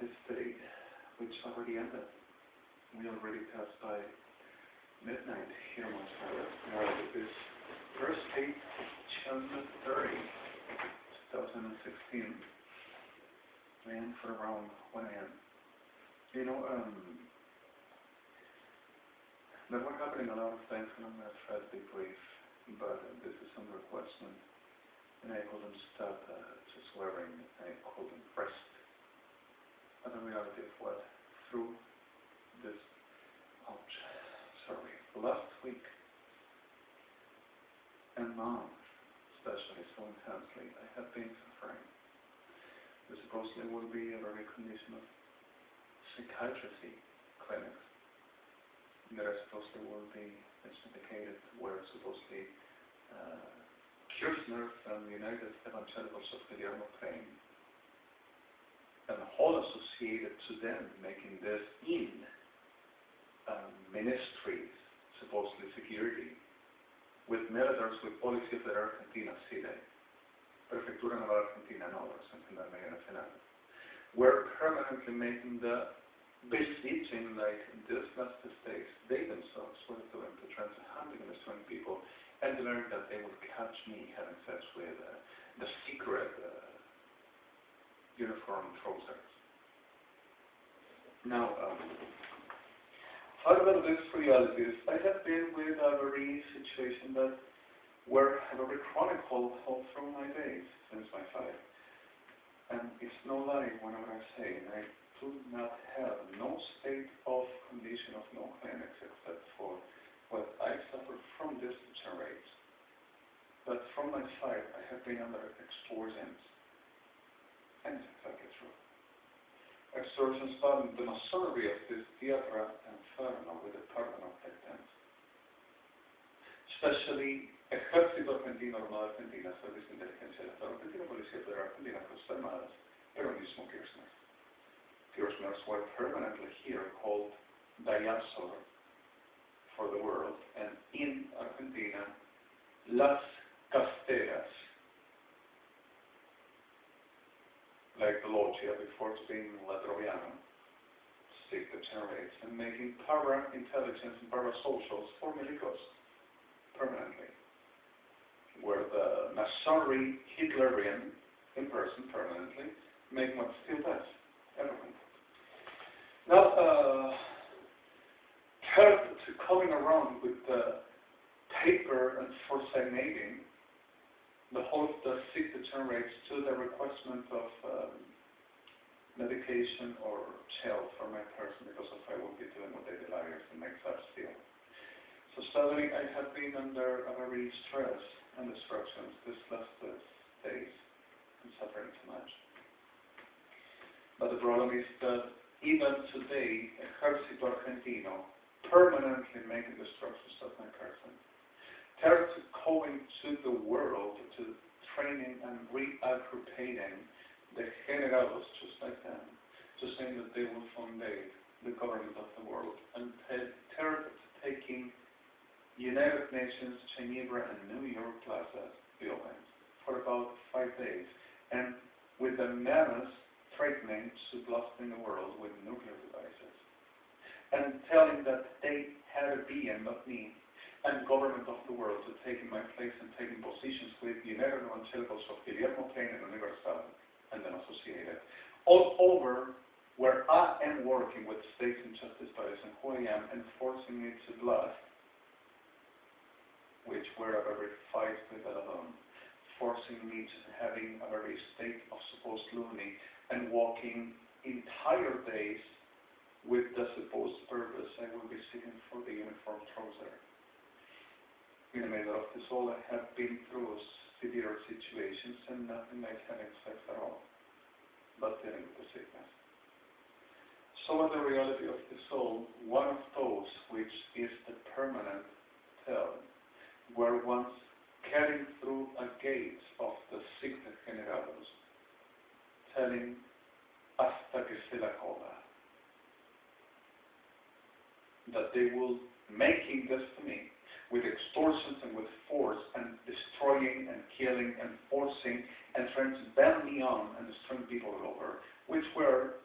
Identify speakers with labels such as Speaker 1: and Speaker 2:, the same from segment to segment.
Speaker 1: this day, which already ended. We already passed by midnight here in Buenos Aires. Now it is Thursday, June 30, 2016, and for around 1 a.m. You know, there were happening a lot of things, and I'm going to try to be brief, but this is under question, and I couldn't stop just swearing, I couldn't rest at the reality of what through this, last week and month, especially so intensely, I have been suffering. This supposedly will be a very condition of psychiatry clinics that are supposedly will be indicated where supposedly Kirchner and the United Evangelicals of Guillermo Plain and all associated to them making this in ministries, supposedly security, with militaries, with Policía de Argentina, Chile, Prefectura Naval Argentina, and others, and Gendarmería Nacional, were permanently making the besieging, like this last days, they themselves were doing to try to hunting and destroying people, and learning that they would catch me having sex with the secret uniform trousers. Now, out of these realities, I have been with a very situation that were very chronic all through my days since my life. And it's no lie whenever I say I do not have no state of condition of no clinics except for what I suffer from this rates. But from my side, I have been under extortions. And it's exactly true. Extortions done the majority of this tierra enferma with the pardon of victims. Especially Ejército Argentino, Armada Argentina, Servicio de Inteligencia del Estado Argentino, Policía Federal Argentina, Fuerzas Armadas, pero mismo Kirchner. Kirchners were permanently here called diaspora for the world, and in Argentina, Las Casteras, like BLOWJOB before being Ladroviano, seek the generates and making para-intelligence and para-socials for milicos permanently, where the Masonry Hitlerian in person permanently make what still does, everything. Now, to coming around with the paper and forsaking the whole of the sick degenerates to the requestment of medication or chill for my person because of I will be doing what they desire and make such still. So suddenly I have been under a very stress and disruptions this last days and suffering too much. But the problem is that even today, Ejército Argentino permanently making destructions of my person. They're going to the world to training and reaggregating the generados just like them, to saying that they will fundate the government of the world, and they're taking United Nations, Geneva, and New York Plaza buildings for about 5 days, and with the menace threatening to blasting the world with nuclear devices, and telling that they had a be and not me, and government of the world to taking my place and taking positions with United Evangelicals of Guillermo Plain and Universal and then associated. All over where I am working with states and justice bodies and who I am enforcing it to blood, which were a very fight with that alone, forcing me to having a very state of supposed lunacy and walking entire days with the supposed purpose I will be seeking for the uniform trouser. In the middle of this all, I have been through severe situations and nothing like having sex at all, but dealing with the sickness. So in the reality of the soul, one of those which is the permanent tell, were once carrying through a gate of the sickness generados, telling hasta que se la cola, that they will making this to me with extortions and with force and destroying and killing and forcing and trying to ban me on and destroying people all over, which were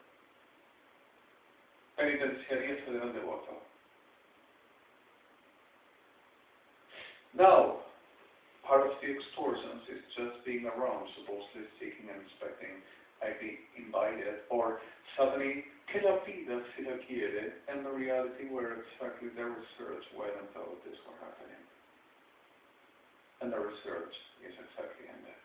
Speaker 1: Penitenciaría Federal de Voto. Now, part of the extortions is just being around, supposedly seeking and inspecting, I'd be invited, or suddenly, que la vida si la quiere, and the reality where exactly their research went until this were happening. And the research is exactly ended.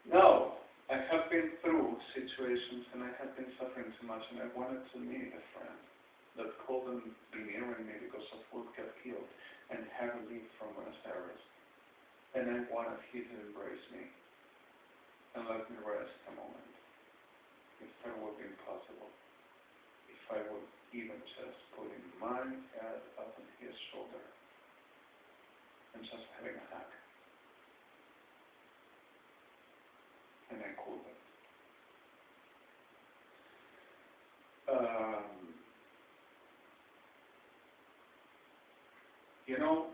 Speaker 1: Now, I have been through situations and I have been suffering too much, and I wanted to meet a friend that couldn't be nearing me because of what got killed and had to leave from Buenos Aires. And I wanted him to embrace me and let me rest a moment. If that would be possible, if I would even just put my head up on his shoulder and just having a hug. And I couldn't. You know,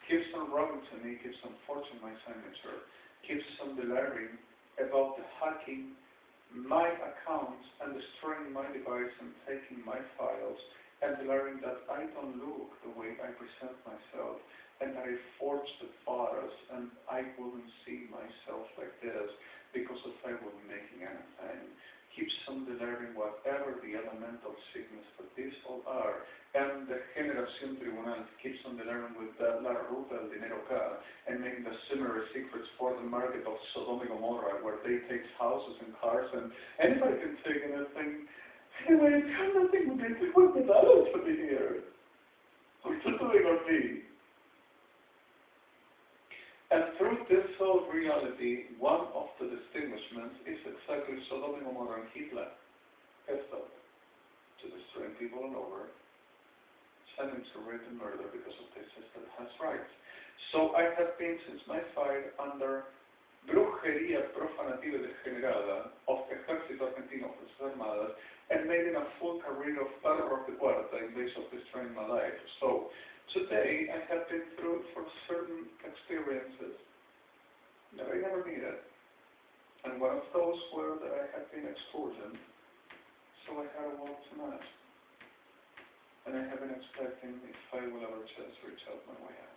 Speaker 1: keeps on writing to me, keeps on forging my signature, keeps on delivering about the hacking my accounts and destroying my device and taking my files and delivering that I don't look the way I present myself and that I forged the photos and I wouldn't see myself like this because if I wasn't making anything. Keeps on delivering whatever the elemental signals that these all are, and the Generación Tribunal keeps on delivering with the La Ruta del Dinero Acá, and making the similar secrets for the market of Sodoma-Gomorrah, where they take houses and cars, and anybody can take anything. Anyway, it has nothing to do with the dollars for me here. What's it doing on me? And through this whole reality, one of the distinguishments is exactly Sodoma, Gomorrah, and Hitler has thought to destroying people all over, sending to rape and murder because of this system has rights. So I have been since my fight under brujería profanativa y degenerada of Ejército Argentino Fuerzas Armadas and making a full career of terror of the Cuarta in ways of destroying my life. So today I have been through for certain experiences that I never needed. And one of those were that I had been extorted, so I had to walk tonight. And I have been expecting if I will ever just reach out my way out.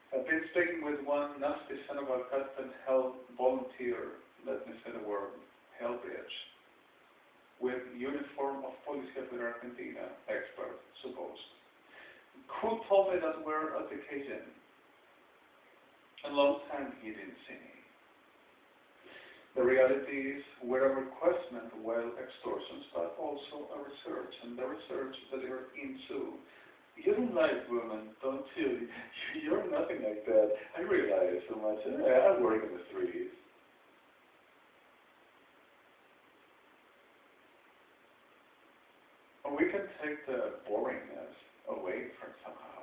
Speaker 1: I've been speaking with one nasty son of a custom hell volunteer, let me say the word, hell bitch, with uniform of Policía de Argentina, expert, supposed, who told me that we're at the Cajun. A long time he didn't see me. The reality is we're a requestment well extortions, but also a research, and the research that you're into. You don't like women, don't you? You're nothing like that. I realize so much. I work in the streets. We can take the boringness away from somehow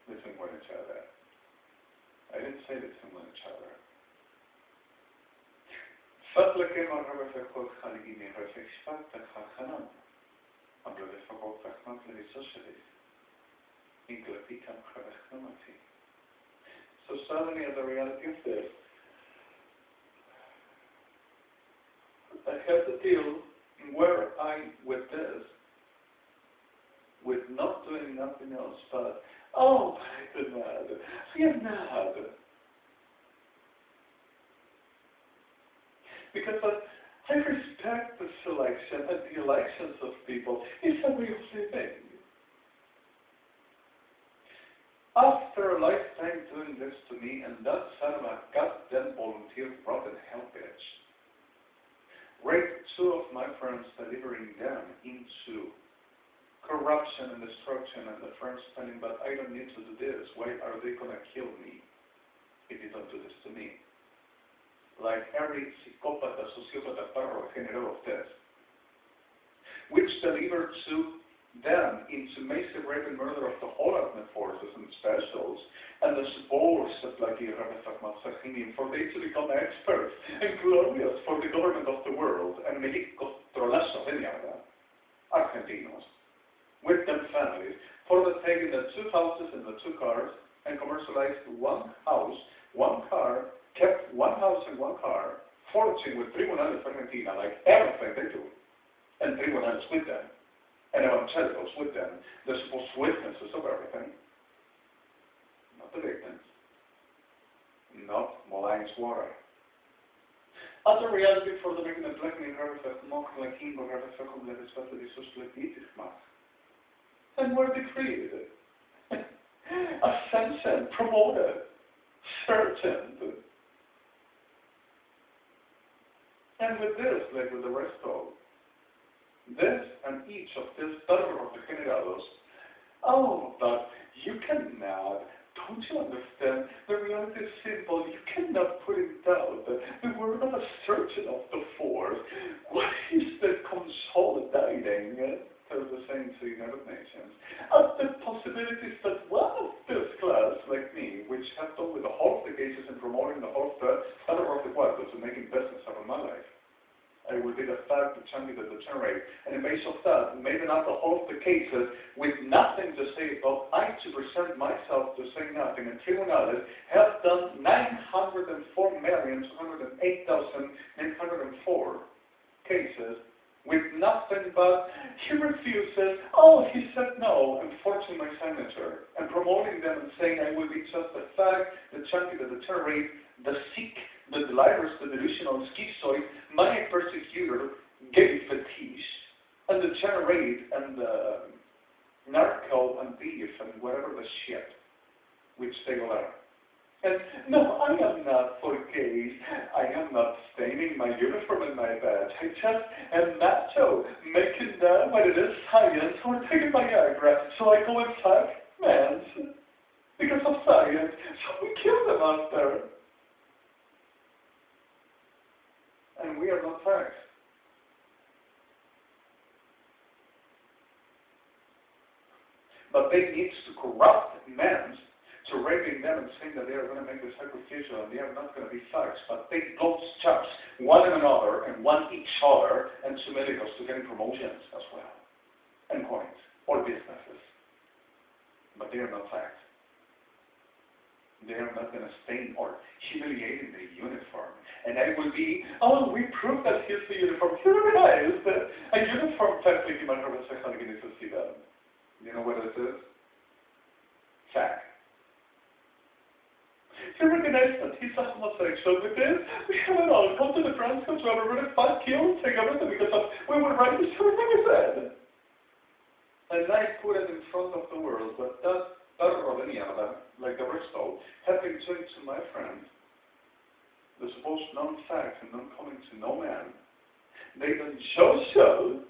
Speaker 1: between one each other. I didn't say between one each other. فضلك مرة فقط خليني رفيقك خلنا. أمر فقط فقط للسوشياليست. So suddenly at the reality of this, I had to deal where I, with this, with not doing nothing else but, oh my God, you're not. Because I respect the selection and the elections of people. It's a real thing. After a lifetime doing this to me, and that son of a goddamn volunteer rotten hell bitch, raped two of my friends, delivering them into corruption and destruction, and the friends telling, but I don't need to do this. Why are they going to kill me if you don't do this to me? Like every psicopata, sociopata, parro, general of death, which delivered to them into massive rape and murder of the whole armed forces and specials, and the supports of LIKIE for they to become experts and glorious for the government of the world, and Mexico's trolazo de mierda, Argentinos, with their families, for the taking the 2 houses and the 2 cars, and commercialized one house, one car, kept one house and one car, foraging with tribunales Argentina, like everything they do, and tribunals with them, and evangelicals with them, the supposed witnesses of everything, not the victims, not Moline's water. As a reality för de egna bläckning har vi fått många kingar har vi fått komma till så att det så skulle politiskt makt. And were decreed, ascension, promoted, certain. And with this, like with the rest of this and each of these third of the generados, oh, but you cannot, don't you understand? The reality is simple. You cannot put in doubt the word of a certain of the force. What is the consolidating? Tells the same to the United Nations, of the possibilities that one of this class, like me, which have done with the whole of the cases and promoting the whole of the other of the quarters and making business out of my life, I will be the fact, the chunky, the degenerate, and in base of that, maybe not the whole of the cases, with nothing to say about, I to present myself to say nothing, and tribunales have done 904,208,904 cases, with nothing but, he refuses, oh, he said no, and forging my signature, and promoting them and saying I will be just the fact, the chunky, the degenerate, the sick, the delirious, the delusional, schizoid, my persecutor, gay fetish, and the degenerate, and the narco, and thief, and whatever the shit, which they all are. And no, I am not for gays. I am not staining my uniform and my badge. I just am macho, making that what it is science or taking Viagra. So I go and fuck men because of science. So we kill them out there. And we are not facts. But they need to corrupt men to raping them and saying that they are going to make the sacrificial and they are not going to be facts, but they BLOWJOB one another and one each other and to medicals to getting promotions as well, and coins, or businesses. But they are not facts. They are not going to stain or humiliate the uniform. And I will be, oh, we prove that here's the uniform. Here it is. A uniform fact like you might have a second to see that. You know what it is? Fact. You recognize that he's a homosexual with this? We have it all. Come to the France, come to everybody, fight, kill, take everything because of we were right, this everything we said. And I put it in front of the world, but that Rodeniana, like the rest of, have been saying to my friends, the supposed non-facts and non-coming to no man, they don't show,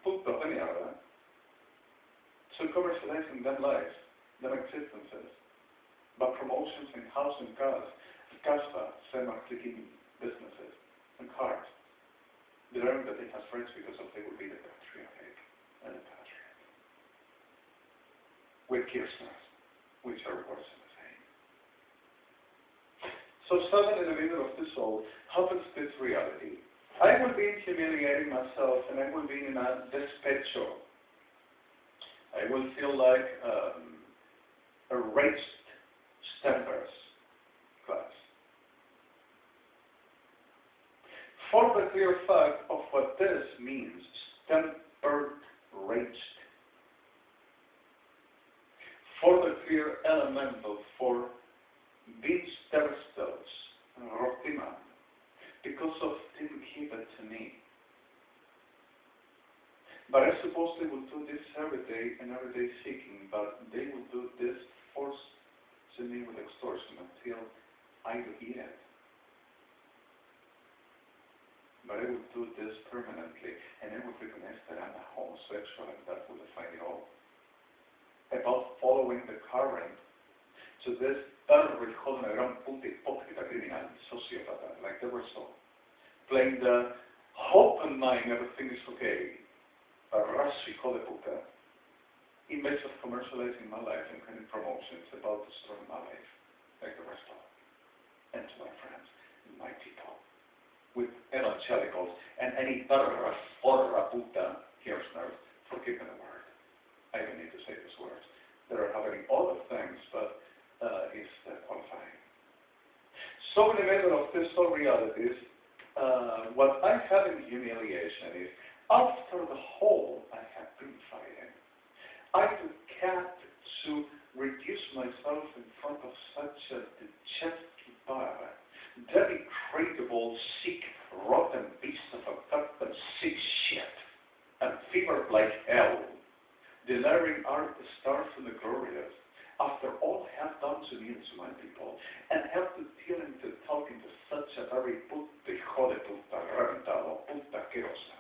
Speaker 1: put the Rodeniana, to commercializing them lives, them existences. But promotions in house and cars, Caspa, semi-clicking businesses, and cars. They learn that they have friends because of they will be the patriotic and the patriot. With Kirchner's, which are worse than the same. So suddenly in the middle of this all happens this reality. I will be humiliating myself and I will be in a despecho. I will feel like a raged Stempers class. For the clear fact of what this means, stempered raged. For the clear elemental for being terstels and rotima, because of didn't keep it to me. But I suppose they will do this every day and every day seeking, but they will do this force to me with extortion until I will eat it. But I will do this permanently, and I will recognize that I'm a homosexual, and that will define it all. About following the current to this very joven a gran puta hipócrita criminal, sociopata, like they were so. Playing the hope and mind, everything is okay. A rash hijo de puta. In vez of commercializing my life and getting promotions about destroying my life, like the rest of them, and to my friends, my people, with evangelicals, and any perra, porra, puta, here's nerve, forgive me the word. I don't need to say these words. There are happening other things, but is qualifying. So in the middle of these two realities, what I have in humiliation is, after the whole I have been fighting, I can't to reduce myself in front of such a dejected bar, degradable, sick, rotten beast of a goddamn sick shit, and fevered like hell, delivering art the stars and the glorious, after all have done to me and to my people, and have to deal into talking to such a very puta, hijo de puta, reventado, puta asquerosa.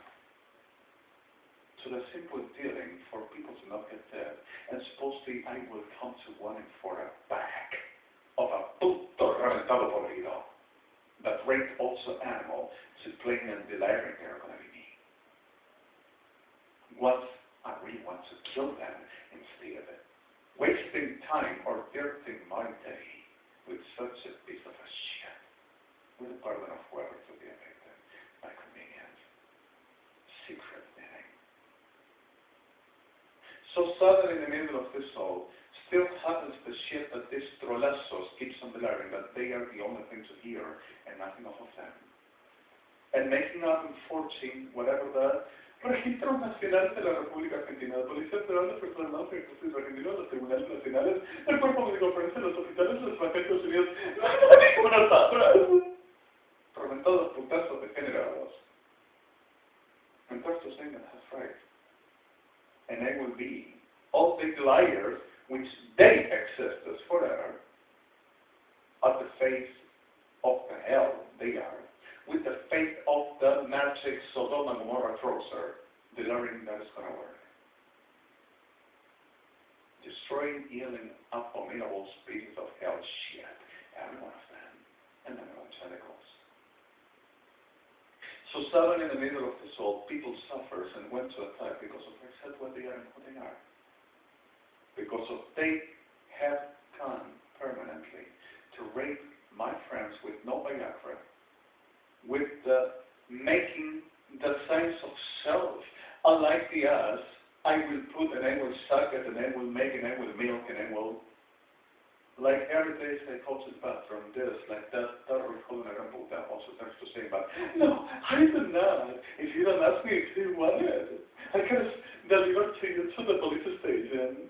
Speaker 1: To the simple dealing for people to not get dead, and supposedly I will come to one for a bag of a puto reventado podrido that raped also animal to plain and delirium they are going to be me. Once I really want to kill them instead, wasting time or dirtying my day with such a piece of a shit, with the pardon of whoever to be affected by convenience, secret meaning. So suddenly in the middle of this all, still happens the shit that this trolazos keeps on delivering, that they are the only thing to hear and nothing of them. And making up and forging whatever the Registros Nacionales de la República Argentina, la Policía Federal de Personas Armadas y Justicia Argentina, los Tribunales Nacionales, el Cuerpo Médico Forense, los hospitales, los Ejércitos Unidos, como nosotros, reventados putazos degenerados. And that's the thing that has right. And they will be all big liars, which they exist as forever, at the face of the hell they are, with the fate of the magic Sodoma-GOMORRA trouser, delivering that is going to work. Destroying, healing, abominable species of hell shit, every one of them, and then evangelicals. So suddenly in the middle of this all, people suffers and went to attack because of accept what they are and who they are. Because of they have come permanently to rape my friends with no Viagra, with the making the sense of self, unlike the us, I will put and I will suck it and I will make and I will milk and I will, like every day I go to the bathroom, this, like that recording I don't put that also thanks to saying, but no, I do not. If you don't ask me if you want it, I can deliver to you to the police station.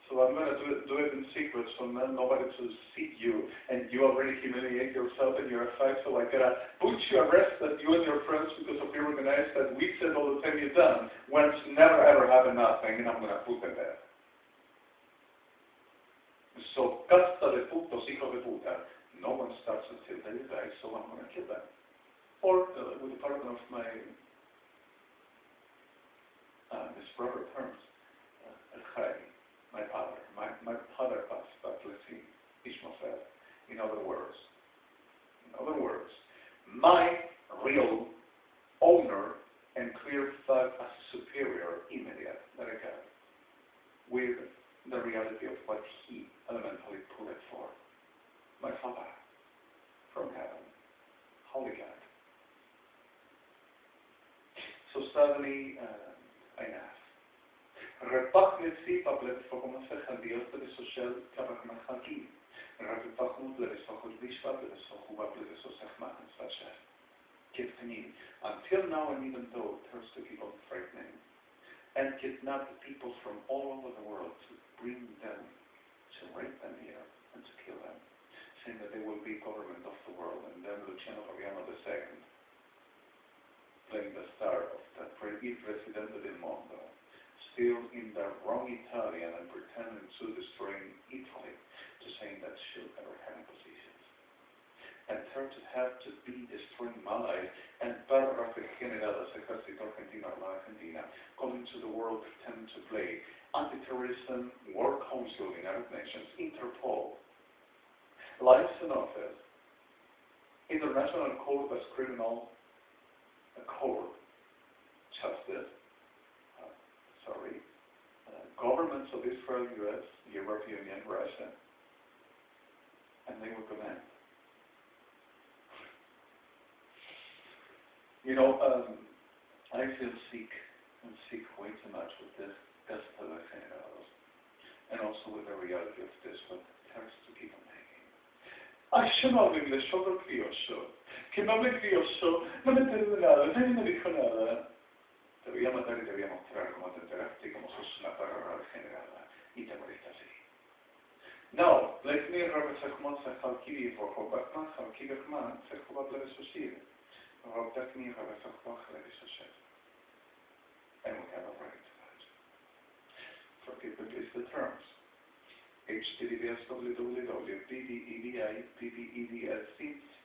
Speaker 1: So I'm going to do it in secret so nobody to see you, and you already humiliate yourself and your effects, so I gotta put you arrested, you and your friends, because of your organized that we said all the time you've done, when it's never ever happened nothing, and I'm going to put them there. So, casta de putos, hijos de puta, no one starts until they die, so I'm going to kill them. Or, with the pardon of my misproper terms, my father passed, but let's see, Ishmael, in other words, my real owner and clear thought as superior immediate that I have, with the reality of what he elementally put it for. My Father from heaven, Holy God. So suddenly, INAF. Repachnet si paplet fokomase handios de social kabakman hanki. Repachmut le sochot bishpa le sochuba le sosachman such as. Until now, and even though it hurts to keep on frightening, and kidnap the people from all over the world to bring them, to rape them here, and to kill them, saying that they will be government of the world, and then Luciano Fabiano II, playing the star of the Presidente del Mondo, still in the wrong Italian and pretending to destroying Italy, to saying that she'll never have positions. And third, to have to be destroying Malay and Barra Generales Ejército Argentino, Armada Argentina, coming to the world pretending to play anti-terrorism, World Council, United Nations, Interpol, lives in office, International Court as Criminal Court, Justice, governments of Israel, US, European Union, Russia, and they will command. You know, I feel sick way too much with this, and also with the reality of this, what starts to keep on making. Yo no hablo inglés, yo hablo criollo. Que no hable criollo, no me enteré de nada, nadie me dijo nada. Te voy a matar y te voy a mostrar cómo te enteraste y cómo sos una perra degenerada. Y te moriste así. No, LIKIE Rabesachman Sechalkivi for Hobakman, Halkivachman, Sechobat Levesoshir. Robdakni Rabesachman Levesoshir. And we have a right to that. Forgive me please the terms. HTTPS www.bbedi.bbeds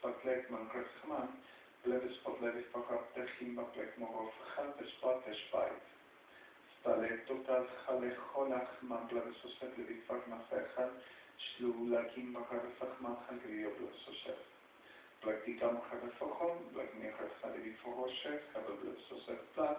Speaker 1: Spaklekman Kretschman, Blevis Podlevis Pakap Techim Baklek Morov Halpes Patespait. Stalek Total Halecholach Man Blevisosef Levit Farnafechan, Shlulakim Bakarefachman Hangrio Blesosef. Praktikam Harefachon, Blakmir Halevit Foroshef, Habe Blesosef Plan,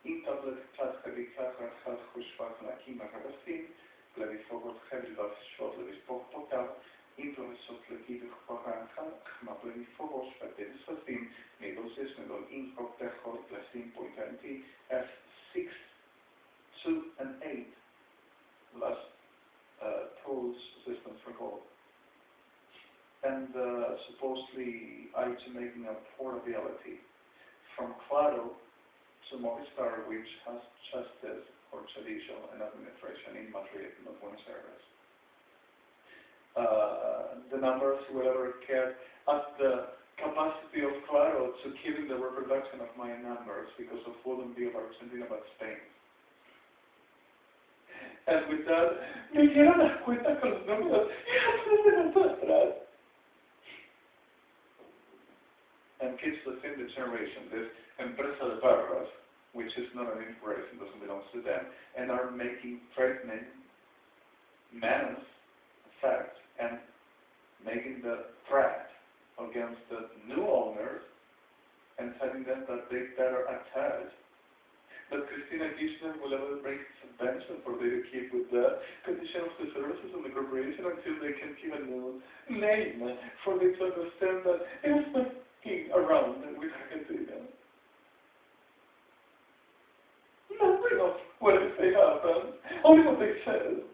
Speaker 1: Intablet Klat Habikar Hal Hushvat Lakim Harefim, Blevis Forot Hevilvas Shot Levis Pokpotal, Improvisot Lekivich Paranchal, Chma Blevis Forosh, Patenisafim, Negosis, Medol Inkop Techol, Blesim Point F6, 2 and 8, last tools systems recall. And supposedly making a portability from Claro to Movistar, which has justice or judicial and administration in Madrid, not Buenos Aires. The numbers will ever care as the capacity of Claro to keep the reproduction of my numbers because of wouldn't be of Argentina but Spain. And with that, me dieron las cuentas con los números atrás. And keeps the same generation, this empresa de barras, which is not an inspiration, doesn't belong to them, and are making threatening menace effect and making the threat against the new owners and telling them that they better attach. That Cristina Kirchner will ever break subvention for they to keep with the condition of the services and the corporation until they can give a new name for them to understand that it is fucking around with Argentina. Nothing of what if they happen, only what they said.